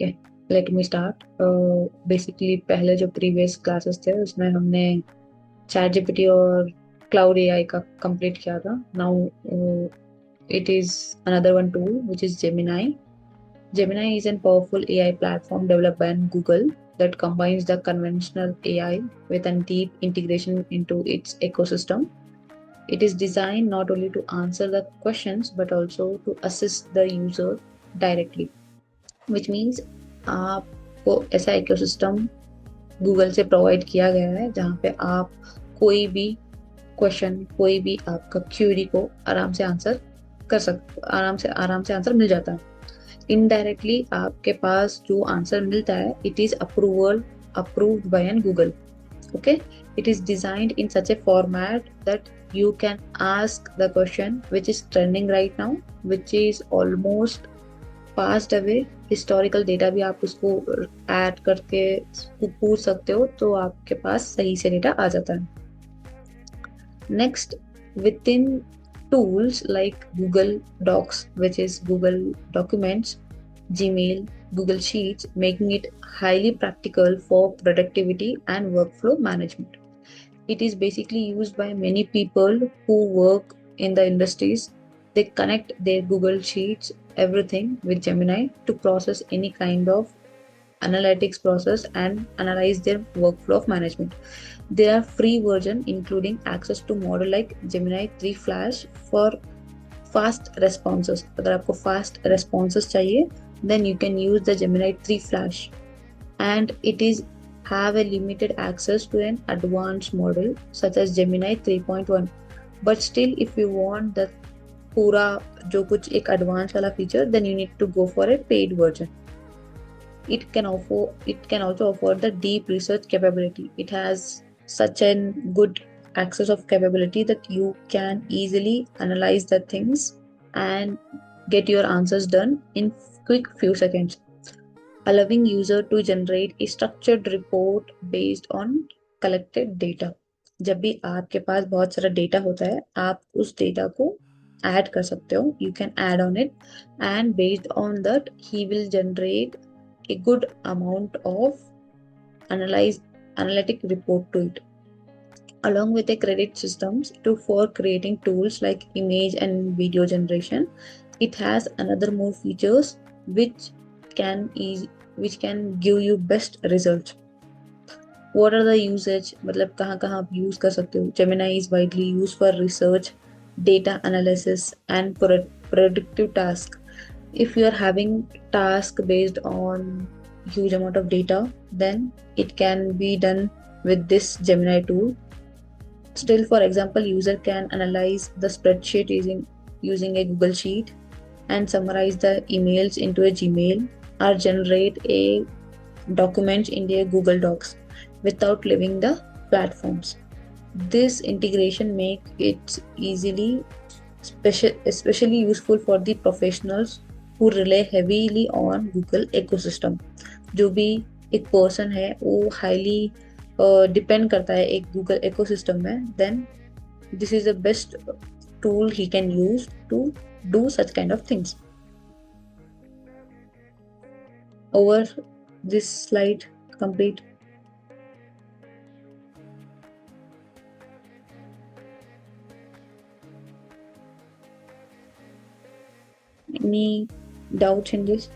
Let me start. Basically पहले जो previous classes थे उसमें हमने चैट जीपीटी और क्लाउड एआई का कंप्लीट किया था. Now it is another one tool which is Gemini. Gemini is a powerful AI platform developed by Google that combines the conventional AI with a deep integration into its ecosystem. It is designed not only to answer the questions but also to assist the user directly, which means आपको ऐसा ecosystem Google से provide किया गया है जहाँ पे आप कोई भी क्वेश्चन, कोई भी आपका क्यूरी को आराम से आंसर कर सकते, आराम से आंसर मिल जाता है. इनडायरेक्टली आपके पास जो आंसर मिलता है it is approved by an Google. Okay, it is designed in such a format that you can ask the question which is trending right now, which is almost passed away. Historical data भी आप उसको add करके पूछ सकते हो तो आपके पास सही से डेटा आ जाता है. Next, with in tools like Google Docs, which is Google Documents, Gmail, Google Sheets, making it highly practical for productivity and workflow management. It is basically used by many people who work in the industries. They connect their Google Sheets, everything with Gemini to process any kind of analytics process and analyze their workflow of management. There are free version including access to model like Gemini 3 Flash for fast responses. अगर आपको fast responses चाहिए then you can use the Gemini 3 Flash, and it is have a limited access to an advanced model such as Gemini 3.1. But still if you want the पूरा जो कुछ एक advanced वाला feature then you need to go for a paid version. It can also offer the deep research capability. It has such a good access of capability that you can easily analyze the things and get your answers done in quick few seconds, allowing user to generate a structured report based on collected data. जब भी आपके पास बहुत सारा data होता है आप उस data को ऐड कर सकते हो. You can add on it and based on that he will generate a good amount of analytic report to it, along with a credit systems for creating tools like image and video generation. It has another more features which can give you best results. What are the usage, मतलब कहाँ कहाँ आप use कर सकते हो. Gemini is widely used for research, data analysis and predictive task. If you are having task based on huge amount of data then it can be done with this Gemini tool. Still, for example, user can analyze the spreadsheet using a Google Sheet and summarize the emails into a Gmail or generate a document in a Google Docs without leaving the platforms. This integration make it especially useful for the professionals who rely heavily on Google ecosystem. जो भी एक person है वो highly depend करता है एक Google ecosystem में, then this is the best tool he can use to do such kind of things. Over this slide complete. Any doubts in this?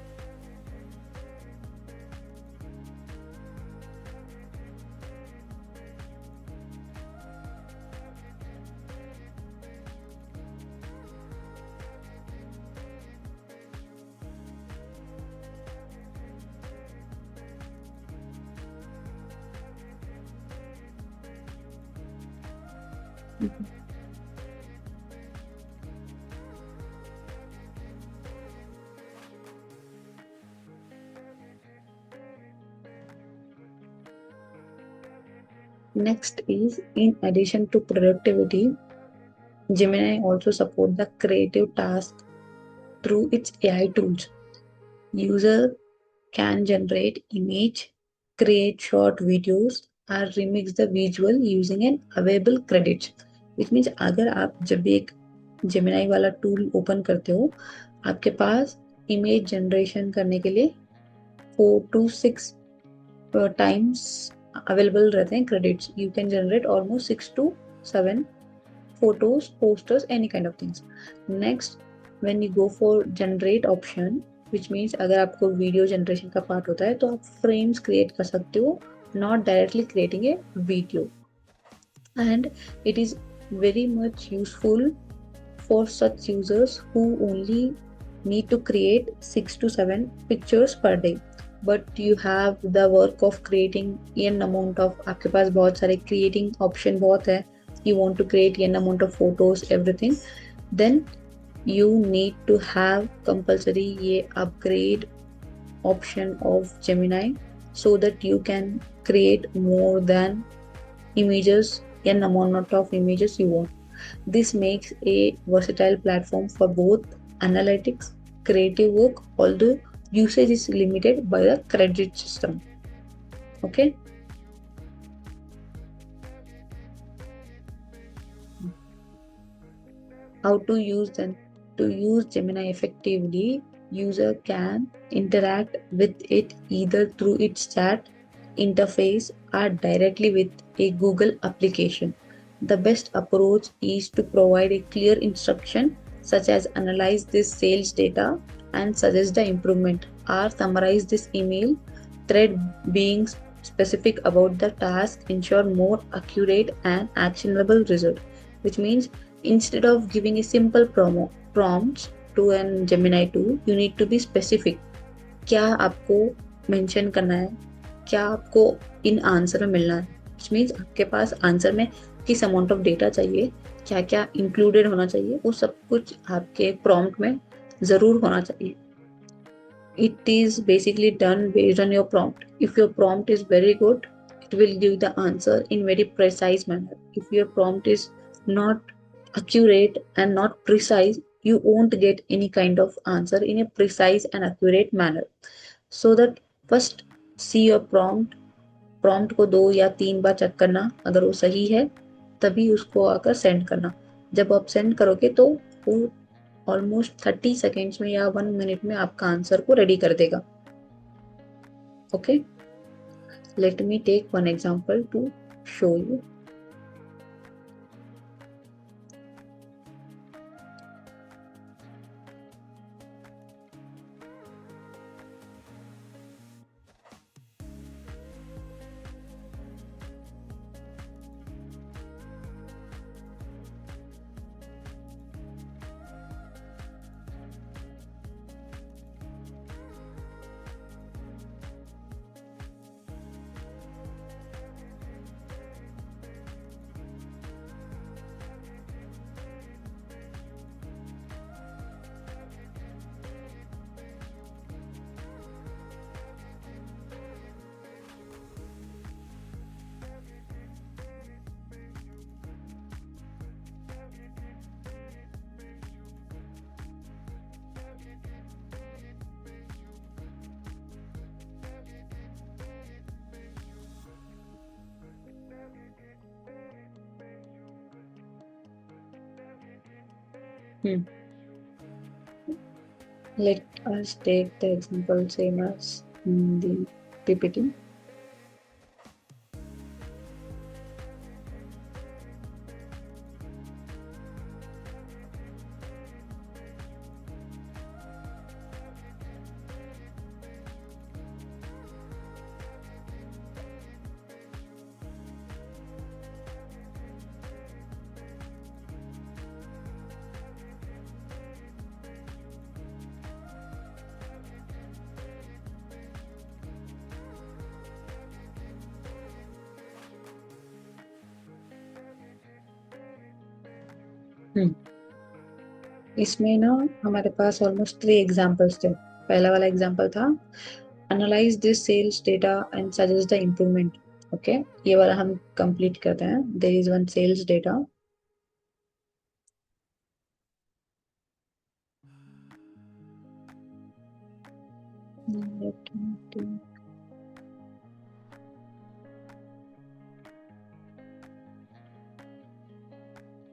Next is, in addition to productivity, Gemini also support the creative task through its AI tools. User can generate image, create short videos, or remix the visual using an available credits. Which means अगर आप जब भी एक Gemini वाला tool open करते हो आपके पास image generation करने के लिए 4 to 6 times available रहते हैं credits. You can generate almost 6 to 7 photos, posters, any kind of things. Next, when you go for generate option, which means अगर आपको वीडियो जनरेशन का पार्ट होता है तो आप फ्रेम्स क्रिएट कर सकते हो, not directly creating a video. And it is very much useful for such users who only need to create 6 to 7 pictures per day. But you have the work of creating n amount of, आपके पास बहुत सारे creating option बहुत है, you want to create n amount of photos, everything, then you need to have compulsory ये upgrade option of Gemini so that you can create more than images, n amount of images you want. This makes a versatile platform for both analytics, creative work, although usage is limited by the credit system. Okay. How to use them? To use Gemini effectively, user can interact with it either through its chat interface or directly with a Google application. The best approach is to provide a clear instruction such as analyze this sales data and suggest the improvement, or summarize this email thread. Being specific about the task ensure more accurate and actionable result, which means instead of giving a simple prompts to an Gemini tool, you need to be specific. क्या आपको mention करना है, क्या आपको in answer में मिलना है, which means आपके पास आंसर में किस अमाउंट ऑफ डेटा चाहिए, क्या क्या इंक्लूडेड होना चाहिए, वो सब कुछ आपके प्रॉम्प्ट में जरूर होना चाहिए. It is basically done based on your prompt. If your prompt is very good, it will give the answer in very precise manner. If your prompt is not accurate and not precise, you won't get any kind of answer in a precise and accurate manner. So that first see your prompt. Prompt को 2 या 3 बार check करना, अगर वो सही है तभी उसको आकर सेंड करना. जब आप सेंड करोगे तो वो ऑलमोस्ट 30 सेकेंड्स में या 1 मिनट में आपका आंसर को रेडी कर देगा. Okay, let me take one example to show you. Let us take the example same as in the PPT. इसमें ना हमारे पास ऑलमोस्ट 3 एग्जांपल्स थे. पहला वाला एग्जांपल था analyse this sales data and suggest the improvement. Okay, ये वाला हम कंप्लीट करते हैं. There is one sales data.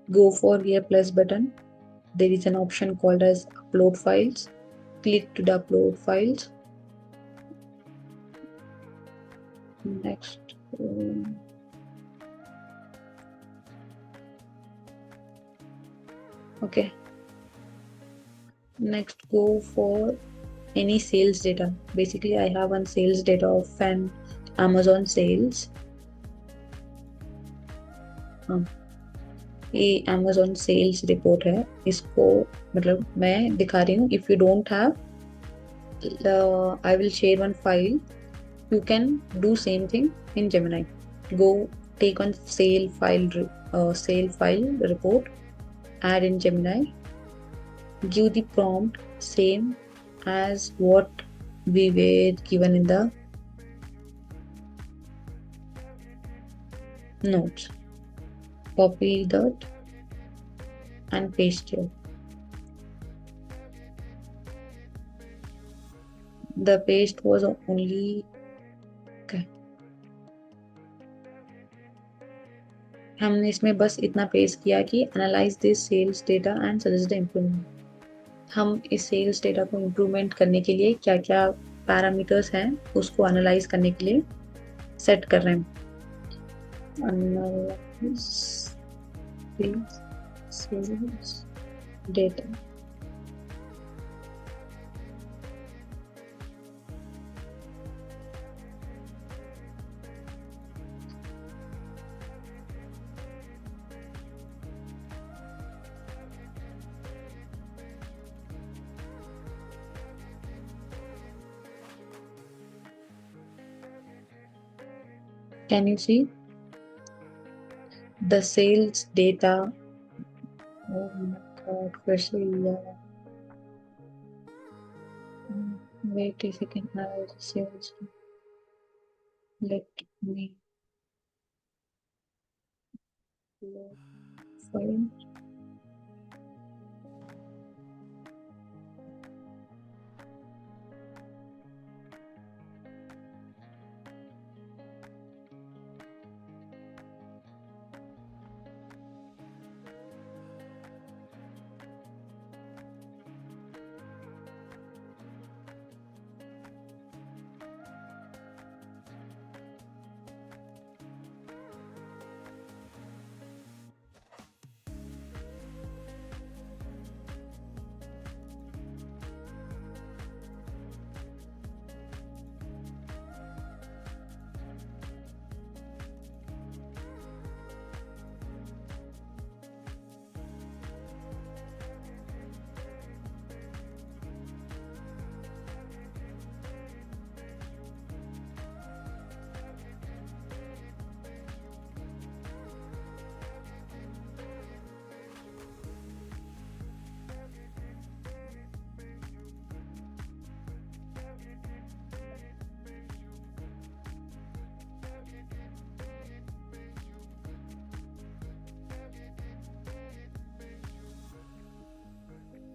Go for a plus button. There is an option called as upload files. Click to the upload files. Next, okay. Next, go for any sales data. Basically, I have one sales data of an Amazon sales. ये Amazon sales report है, इसको मतलब मैं दिखा रही हूँ. If you don't have, I will share one file. You can do same thing in Gemini. Go take on sale file report, add in Gemini, give the prompt same as what we were given in the notes. Copy that and paste here. The paste was only okay. हमने इसमें बस इतना paste किया कि analyse this sales data and suggest the improvement. हम इस sales data को improvement करने के लिए क्या क्या पैरामीटर्स हैं उसको एनालाइज करने के लिए सेट कर रहे हैं. Analyse sales data. Can you see the sales data? Oh my god, कैसे यार. Wait a second, I will sales. Let me file.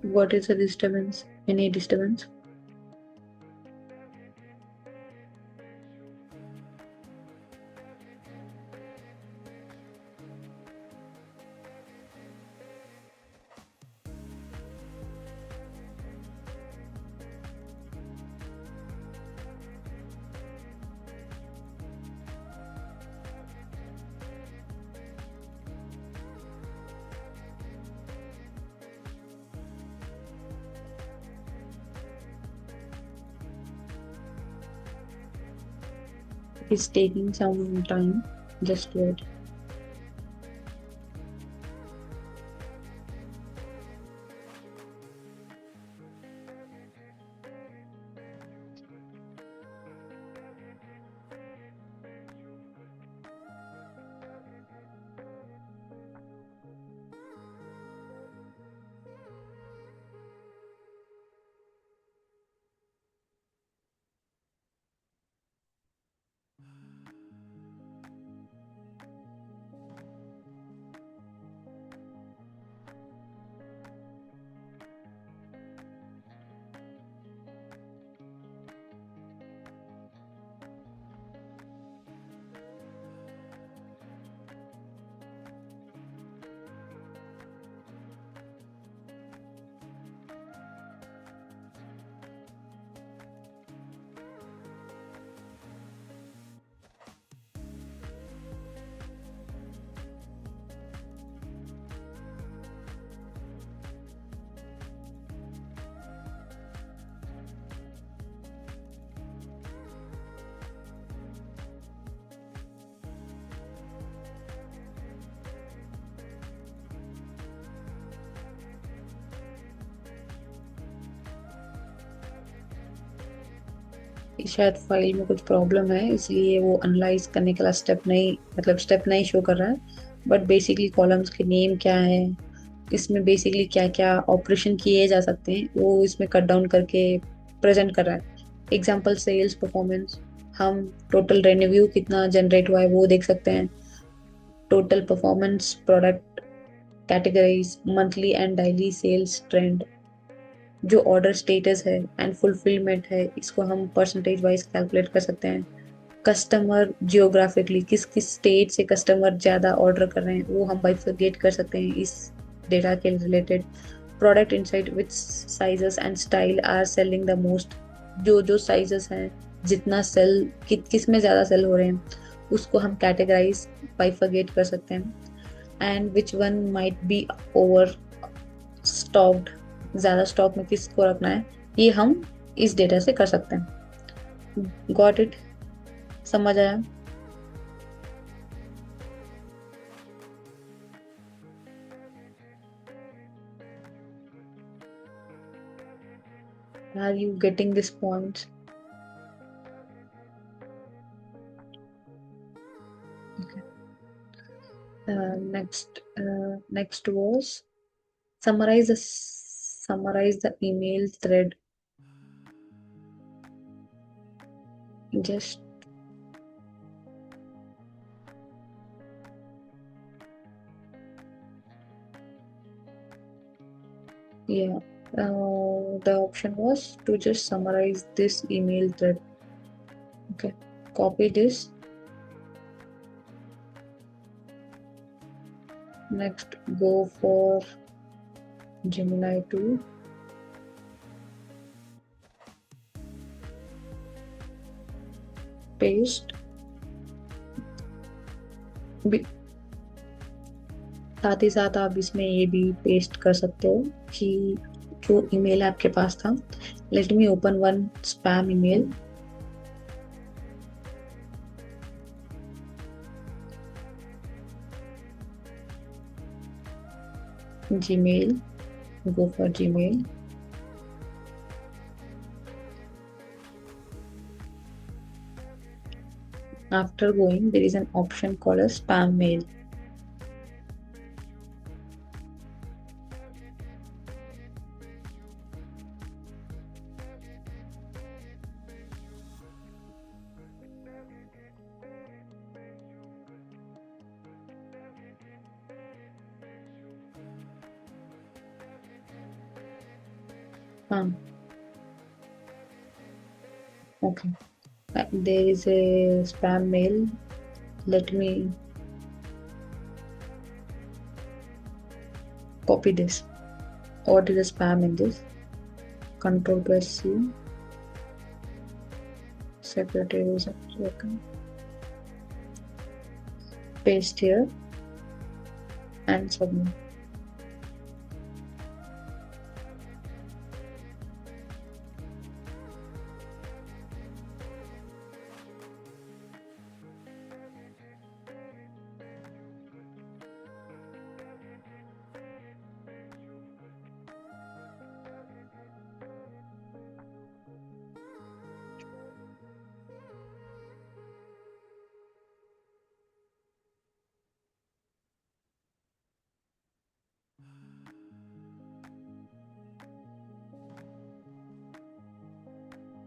What is the disturbance? Any disturbance? It's taking some time. Just wait. शायद file में कुछ problem है, इसलिए वो analyse करने के लिए स्टेप नहीं शो कर रहा है। बट बेसिकली कॉलम्स के नेम क्या है, इसमें बेसिकली क्या क्या ऑपरेशन किए जा सकते हैं, वो इसमें कट डाउन करके प्रेजेंट कर रहा है। एग्जांपल सेल्स परफॉर्मेंस, हम टोटल रेवेन्यू कितना जनरेट हुआ है वो देख सकते हैं। Total performance, product categories, monthly and daily sales trend, जो ऑर्डर स्टेटस है एंड फुलफिलमेंट है, इसको हम परसेंटेज वाइज कैलकुलेट कर सकते हैं। कस्टमर जियोग्राफिकली, किस किस स्टेट से कस्टमर ज्यादा ऑर्डर कर रहे हैं वो हम बाइफरकेट कर सकते हैं इस डेटा के related. Product insight, which sizes and style are selling the most, जो जो साइजेस हैं, जितना सेल किस में ज्यादा सेल हो रहे हैं उसको हम कैटेगराइज बाइफरकेट कर सकते हैं। And which one might be over stocked, ज्यादा स्टॉक में किसको रखना है, ये हम इस डेटा से कर सकते हैं। Got it? समझ आया? Are you getting this point? Next was summarize the email thread. Just yeah, the option was to just summarize this email thread. Okay, copy this. Next, go for Gemini 2. Paste. साथ ही साथ आप इसमें ये भी paste कर सकते हो कि जो ईमेल आपके पास था, let me open one spam email. Gmail, go for Gmail. After going, there is an option called a spam mail. Okay. There is a spam mail. Let me copy this. What is the spam in this? Control plus C. Secretary is working. Paste here and submit.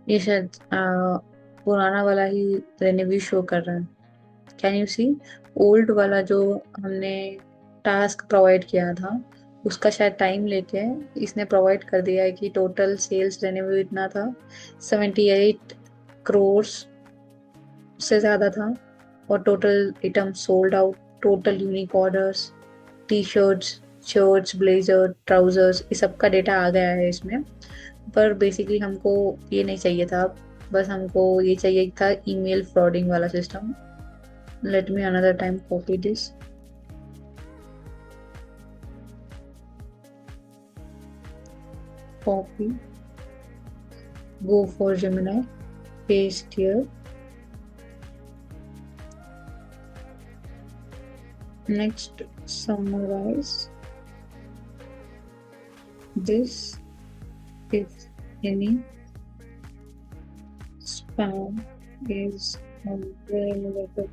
ये शायद पुराना वाला ही renew show कर रहा है। Can you see? Old वाला जो हमने टास्क प्रोवाइड किया था उसका शायद टाइम लेके इसने प्रोवाइड कर दिया है कि टोटल सेल्स रेवेन्यू इतना था, 78 crores से ज्यादा था। और total item sold out, total unique orders, T shirts, shirts, blazer, trousers, इस सब का डेटा आ गया है इसमें। पर बेसिकली हमको ये नहीं चाहिए था, बस हमको ये चाहिए था ईमेल फ्रॉडिंग वाला system. Let me another time copy this. Copy, go for Gemini, paste here. Next, summarize this, if any, spam is unrelated.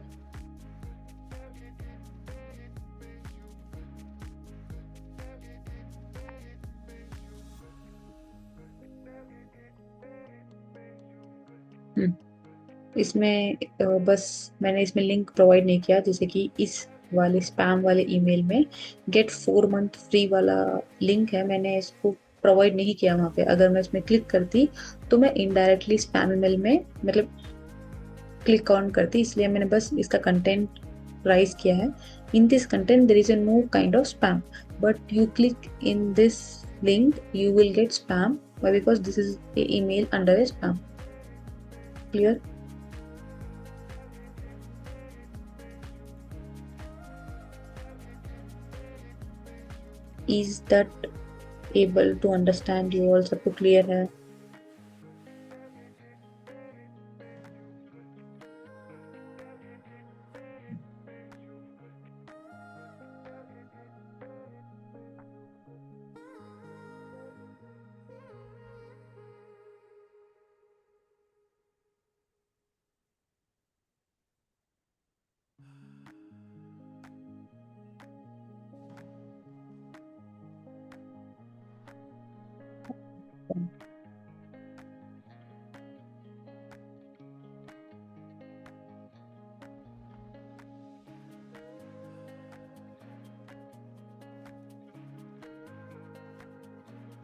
इसमें बस मैंने इसमें लिंक प्रोवाइड नहीं किया, जैसे कि इस वाले स्पैम वाले ईमेल में गेट 4 मंथ फ्री वाला लिंक है, मैंने इसको प्रोवाइड नहीं किया वहां पे। अगर मैं इसमें क्लिक करती तो मैं इनडायरेक्टली स्पैम ईमेल में मतलब क्लिक ऑन करती, इसलिए मैंने बस इसका कंटेंट राइज किया है। In this content there is a no kind of spam, but you click in this link you will get spam, why? Because this is a email under a spam. Clear? Is that able to understand you all? सबको clear है?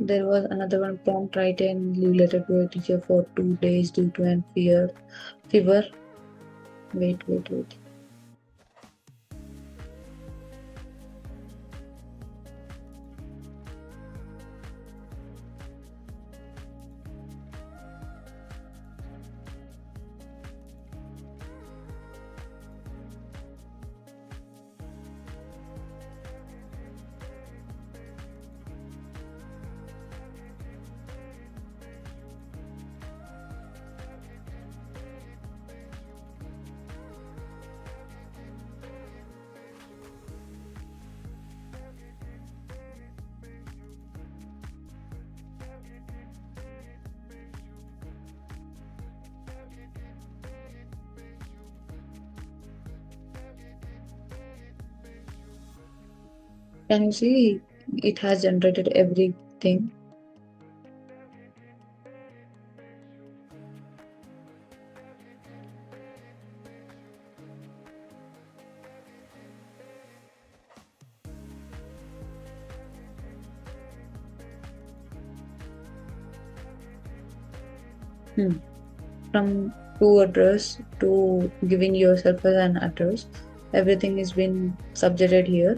There was another one, prompt write and leave letter to a teacher for 2 days due to an fever. Wait. Can you see it has generated everything? From to address to giving yourself as an address, everything is been subjected here.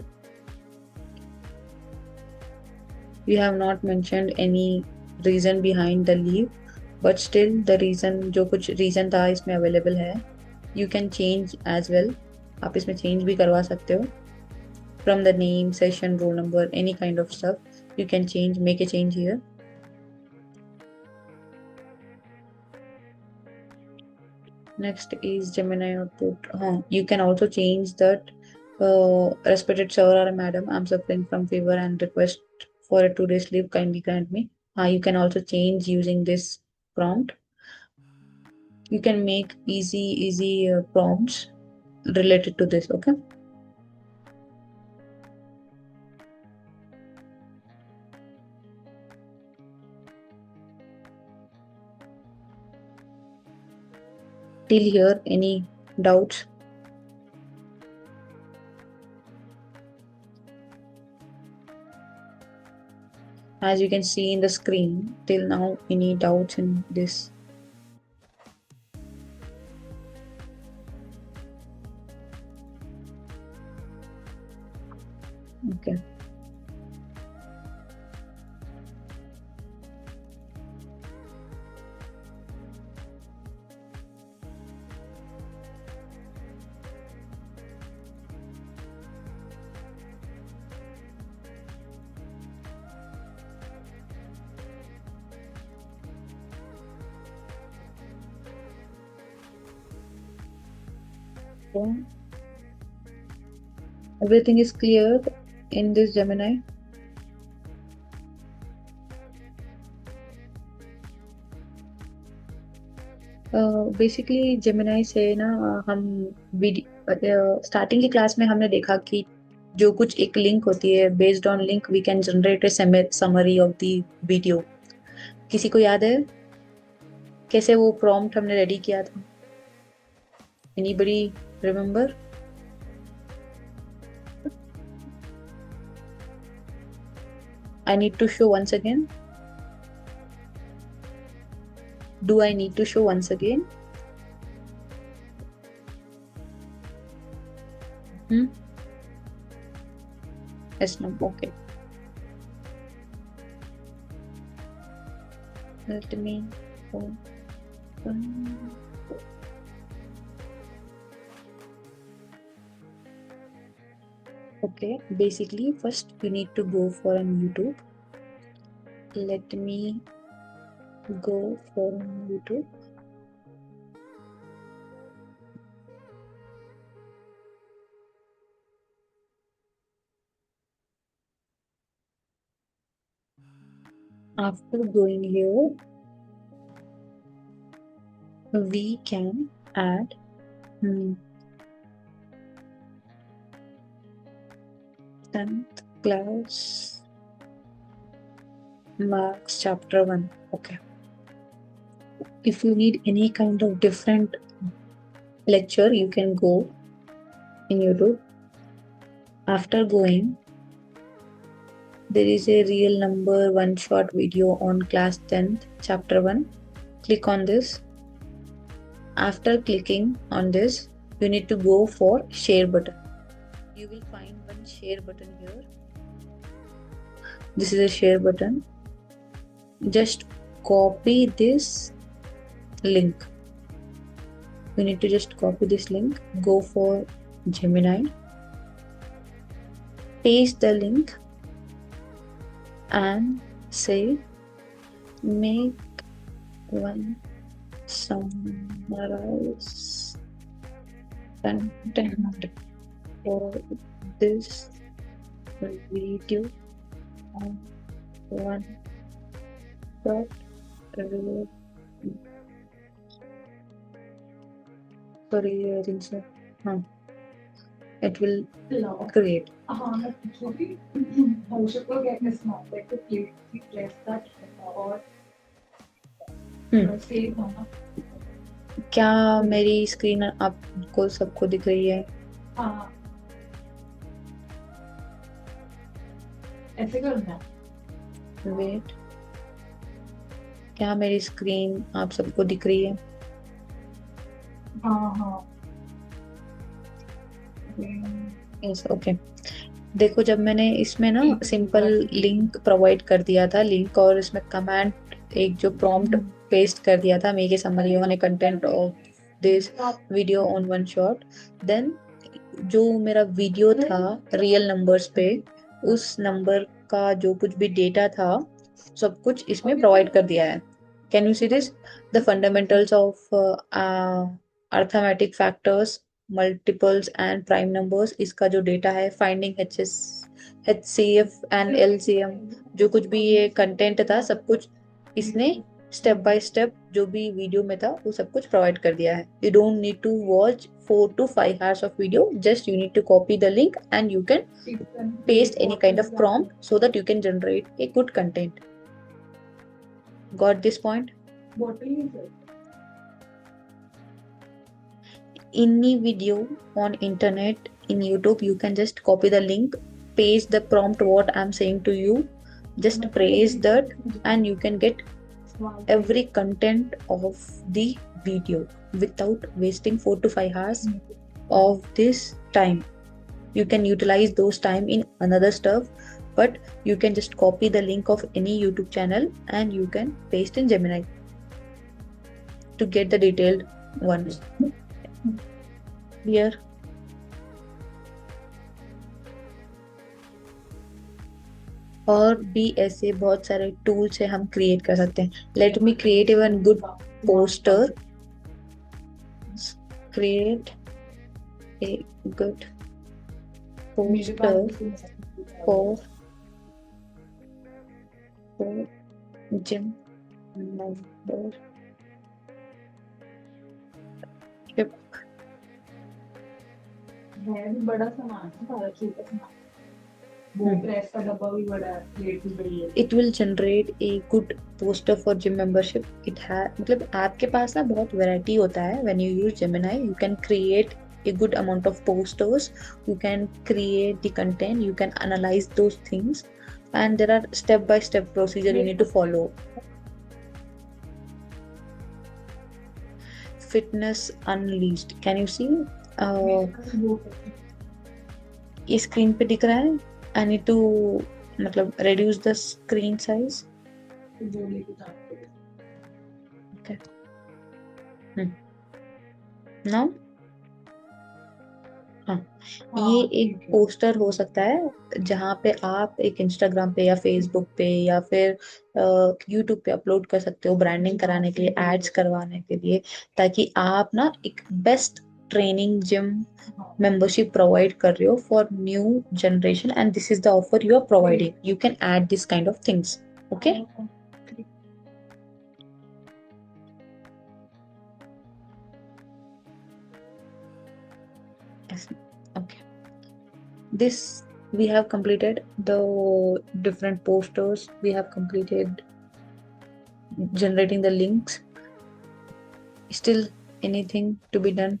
We have not mentioned any reason behind the leave, but still the reason, जो कुछ reason था इसमें available है, you can change as well. आप इसमें change भी करवा सकते हो from the name, session, roll number, any kind of stuff. You can change, make a change here. Next is Gemini output. You can also change that. Respected sir or madam, I'm suffering from fever and request for a 2 days leave. Kindly grant me. You can also change using this prompt. You can make easy prompts related to this. Okay. Till here, any doubts? As you can see in the screen, till now, any doubts in this? Okay. So, everything is clear in this Gemini. Basically Gemini से ना हम starting की class में हमने देखा कि जो कुछ एक लिंक होती है, based on link we can generate a summary of the video. किसी को याद है कैसे वो प्रॉम्प्ट हमने रेडी किया था? Anybody remember? I need to show once again? Do I need to show once again? Yes, no, okay. Let me open. Okay, basically first you need to go for on YouTube. Let me go for YouTube. After going here, we can add 10th class marks chapter 1. Okay. If you need any kind of different lecture, you can go in YouTube. After going, there is a real number one shot video on class 10th chapter 1. Click on this. After clicking on this, you need to go for share button. You will find one share button here. This is a share button. Just copy this link. You need to just copy this link. Go for Gemini. Paste the link and say make one summarize content for this video on one shot. Sorry, I think so. It will create. क्या मेरी screen आपको सबको दिख रही है? हाँ, ऐसे करना। वेट, क्या मेरी स्क्रीन आप सबको दिख रही है? हाँ हाँ। Yes, okay. देखो, जब मैंने इसमें ना सिंपल लिंक प्रोवाइड कर दिया था, लिंक, और इसमें कमांड एक जो प्रॉम्प्ट पेस्ट कर दिया था, make a summary on a content of this video on one shot, then जो मेरा वीडियो था रियल नंबर्स पे, उस नंबर का जो कुछ भी डेटा था सब कुछ इसमें प्रोवाइड कर दिया है। Can you see this? The fundamentals of arithmetic factors, multiples and prime numbers, इसका जो डेटा है, फाइंडिंग HCF एंड LCM, जो कुछ भी ये कंटेंट था सब कुछ इसने स्टेप बाय स्टेप जो भी वीडियो में था वो सब कुछ प्रोवाइड कर दिया है। You don't need to watch 4 to 5 hours of video, just you need to copy the link and you can paste any kind of prompt so that you can generate a good content. Got this point? What is it? Any video on internet, in YouTube, you can just copy the link, paste the prompt what I'm saying to you, just praise that, and you can get every content of the video without wasting 4 to 5 hours of this time. You can utilize those time in another stuff, but you can just copy the link of any YouTube channel and you can paste in Gemini to get the detailed ones. Here, और भी ऐसे बहुत सारे tools है हम create कर सकते हैं। Let me create a one good poster. Create a good poster for gym member Yep. है भी बड़ा सामान है, सारा छोटा सामान। वो प्रेस का डब्बा भी बड़ा है, प्लेट भी बड़ी है। It will generate a good poster for gym membership. It has मतलब आपके पास ना बहुत वैरायटी होता है. When you use Gemini, you can create a good amount of posters. You can create the content. You can analyze those things, and there are step by step procedure you need to follow. Fitness Unleashed. Can you see? ये screen पे दिख रहा है. आई need to मतलब reduce the screen size. Okay. Now हाँ, ये एक poster हो सकता है जहाँ पे आप एक इंस्टाग्राम पे या फेसबुक पे या फिर यूट्यूब पे अपलोड कर सकते हो ब्रांडिंग कराने के लिए, एड्स करवाने के लिए, ताकि आप ना एक best training gym membership provide कर रहे हो for new generation and this is the offer you are providing. You can add this kind of things. Okay. Yes. Okay. This we have completed the different posters. We have completed generating the links. Still anything to be done?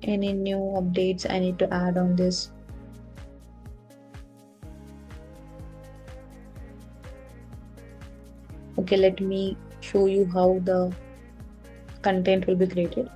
Any new updates I need to add on this? Okay, let me show you how the content will be created.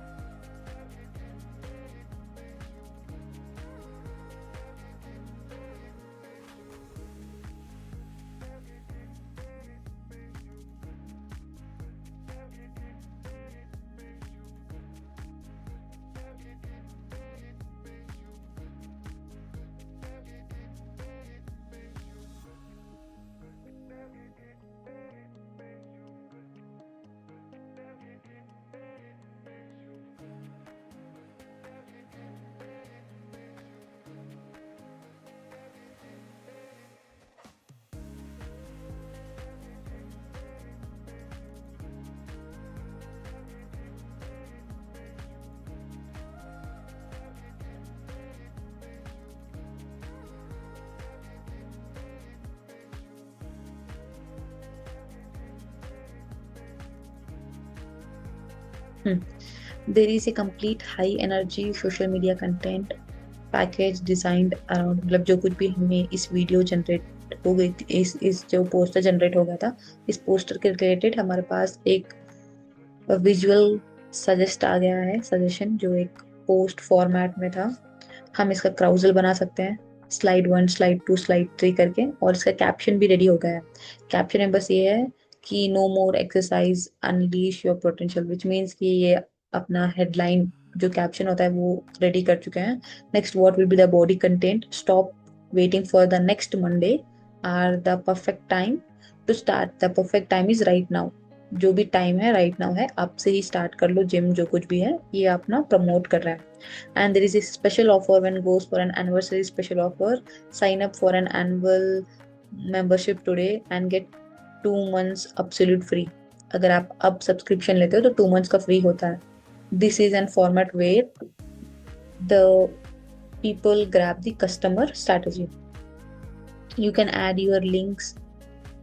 There is a complete high energy social media content package designed around मतलब जो कुछ भी हमें इस video generate हो गई थी, इस जो पोस्टर जनरेट हो गया था, इस पोस्टर के रिलेटेड हमारे पास एक विजुअल सजेस्ट आ गया है, सजेशन जो एक पोस्ट फॉर्मेट में था. हम इसका क्राउजल बना सकते हैं, स्लाइड 1 स्लाइड 2 स्लाइड 3 करके, और इसका कैप्शन भी रेडी हो गया है. कैप्शन में बस ये है कि no more exercise unleash your potential, which means कि ये अपना हेडलाइन जो कैप्शन होता है वो रेडी कर चुके हैं. Next what will be the body content, stop waiting for the next Monday, are the perfect time to start, the perfect time is right now. जो भी टाइम है राइट नाउ है, आप से ही स्टार्ट कर लो जिम, जो कुछ भी है ये अपना प्रमोट कर रहा है. And there is a special offer when goes for an anniversary special offer. Sign up for an annual membership today and get 2 months absolute free. अगर आप अब सब्सक्रिप्शन लेते हो तो 2 months का फ्री होता है. This is an format where the people grab the customer strategy. You can add your links,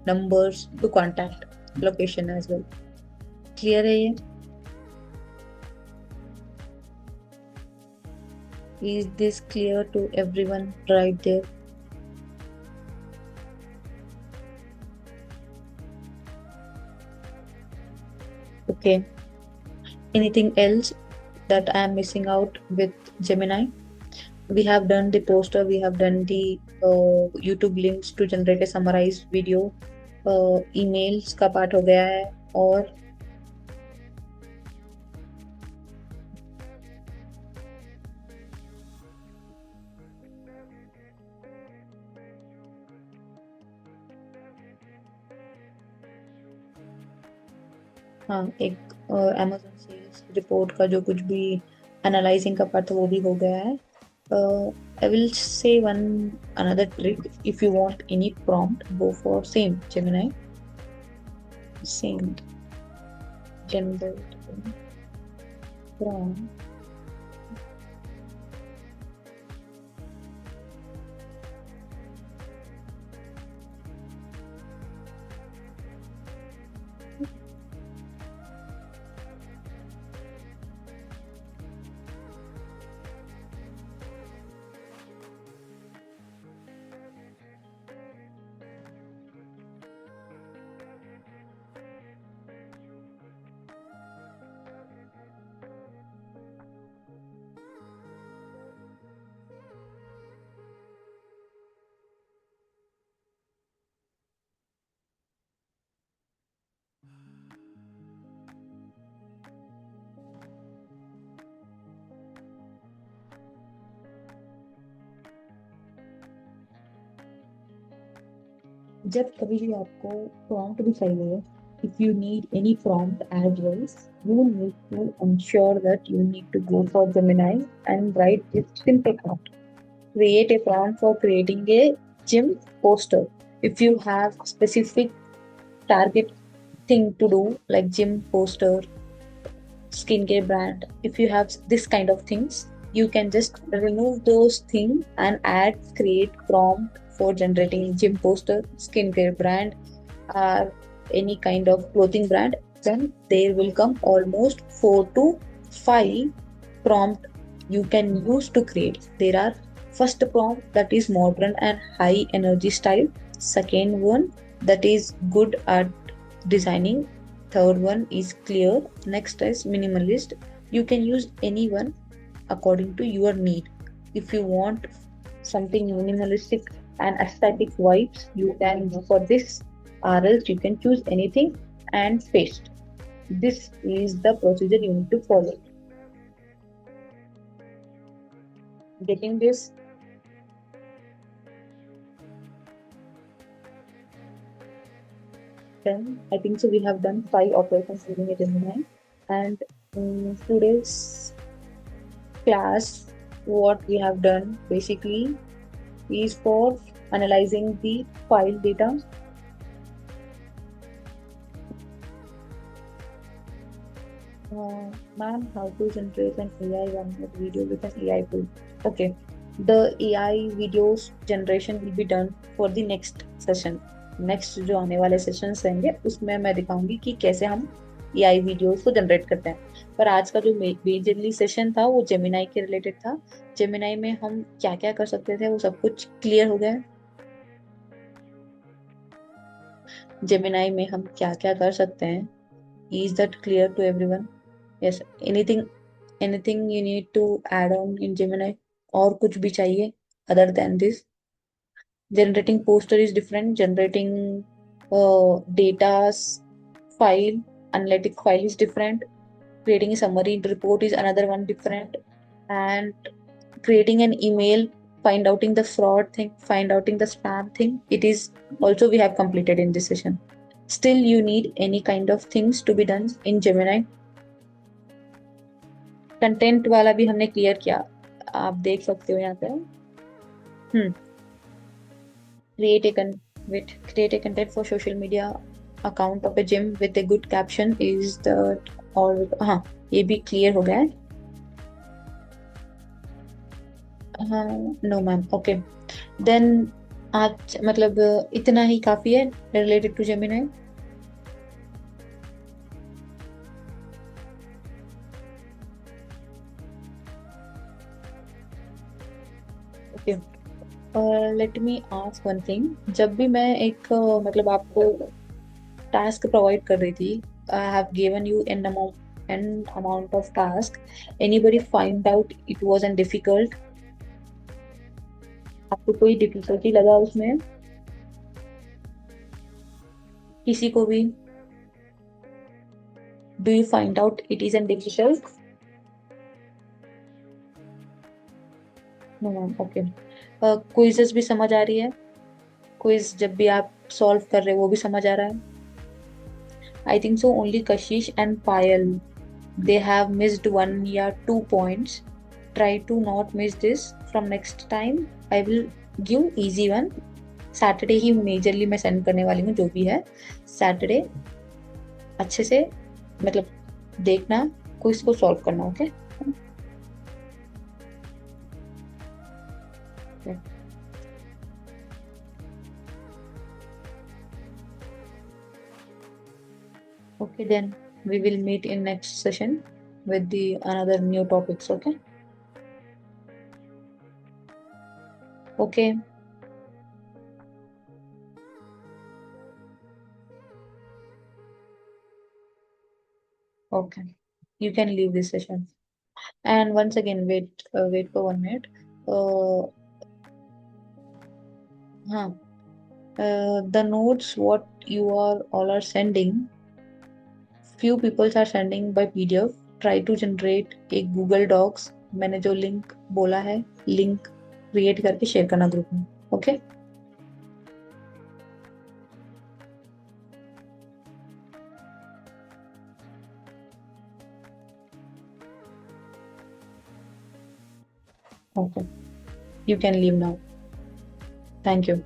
numbers to contact, location as well. Clear है ये? Is this clear to everyone right there? Okay. Anything else that I am missing out with Gemini? We have done the poster, we have done the YouTube links to generate a summarized video. emails का part हो गया है, और हाँ एक Amazon sales report का जो कुछ भी एनालाइजिंग का पार्ट था वो भी हो गया है. I will say another trick. If you want any prompt, go for same Gemini, same generate prompt. जब कभी भी आपको prompt भी चाहिए, if you need any prompt as well, you need to ensure that you need to go for Gemini and write this simple prompt. Create a prompt for creating a gym poster. If you have specific target thing to do like gym poster, skincare brand, if you have this kind of things, you can just remove those things and add create prompt for generating gym poster, skincare brand, or any kind of clothing brand. Then there will come almost 4 to 5 prompt you can use to create. There are first prompt that is modern and high energy style, second one that is good at designing, third one is clear, next is minimalist. You can use any one according to your need. If you want something minimalistic and aesthetic vibes, you can go for this, or else you can choose anything and paste. This is the procedure you need to follow. Getting this? Then I think so we have done 5 operations using a Gemini. And in today's class, what we have done basically is for analyzing the file data. Ma'am, how to generate an AI one-minute video with an AI tool? Okay, the AI videos generation will be done for the next session. Next जो आने वाले sessions रहेंगे उसमें मैं दिखाऊंगी कि कैसे हम AI वीडियोस को जनरेट करते हैं। पर आज का जो मेजरली सेशन था वो जेमिनाई के रिलेटेड था। जेमिनाई में हम क्या क्या कर सकते थे वो सब कुछ क्लियर हो गया। जेमिनाई में हम क्या क्या कर सकते हैं, is that clear to everyone? Yes, anything you need to add on in Gemini, और कुछ भी चाहिए other than this? Generating poster is different, generating data file, analytic file is different, creating a summary report is another one different, and creating an email, find outing the fraud thing, find outing the spam thing, it is also we have completed in this session. Still you need any kind of things to be done in Gemini? Content वाला भी हमने clear किया, आप देख सकते हो यहाँ पे। create a content for social media account of a gym with a good caption is the, और हाँ ये भी क्लियर हो गया है। हाँ, नो मैम, ओके देन आज मतलब इतना ही काफी है related to Gemini. Okay, let me ask one thing. जब भी मैं एक मतलब आपको टास्क प्रोवाइड कर रही थी, I have given you an amount of task, anybody find out it was an difficult? आपको कोई डिफिकल्टी लगा उसमें किसी को भी? Do you find out it is an difficult? No ma'am, okay. Quizzes भी समझ आ रही है? क्विज जब भी आप सॉल्व कर रहे हो वो भी समझ आ रहा है? I think so only Kashish and Payal, they have missed 1 or 2 points. Try to not miss this. from next time I will give easy one. Saturday he majorly मैं सेंड करने वाली हूँ, जो भी है सैटरडे अच्छे से मतलब देखना, क्विज को सॉल्व करना। Okay okay, then we will meet in next session with the another new topics. Okay. Okay. Okay. You can leave this session. And once again, wait for 1 minute. Uh, huh. The notes what you are all are sending, few people are sending by PDF. Try to generate एक Google Docs. मैंने जो link बोला है, link create करके share करना group में। Okay okay, you can leave now. Thank you.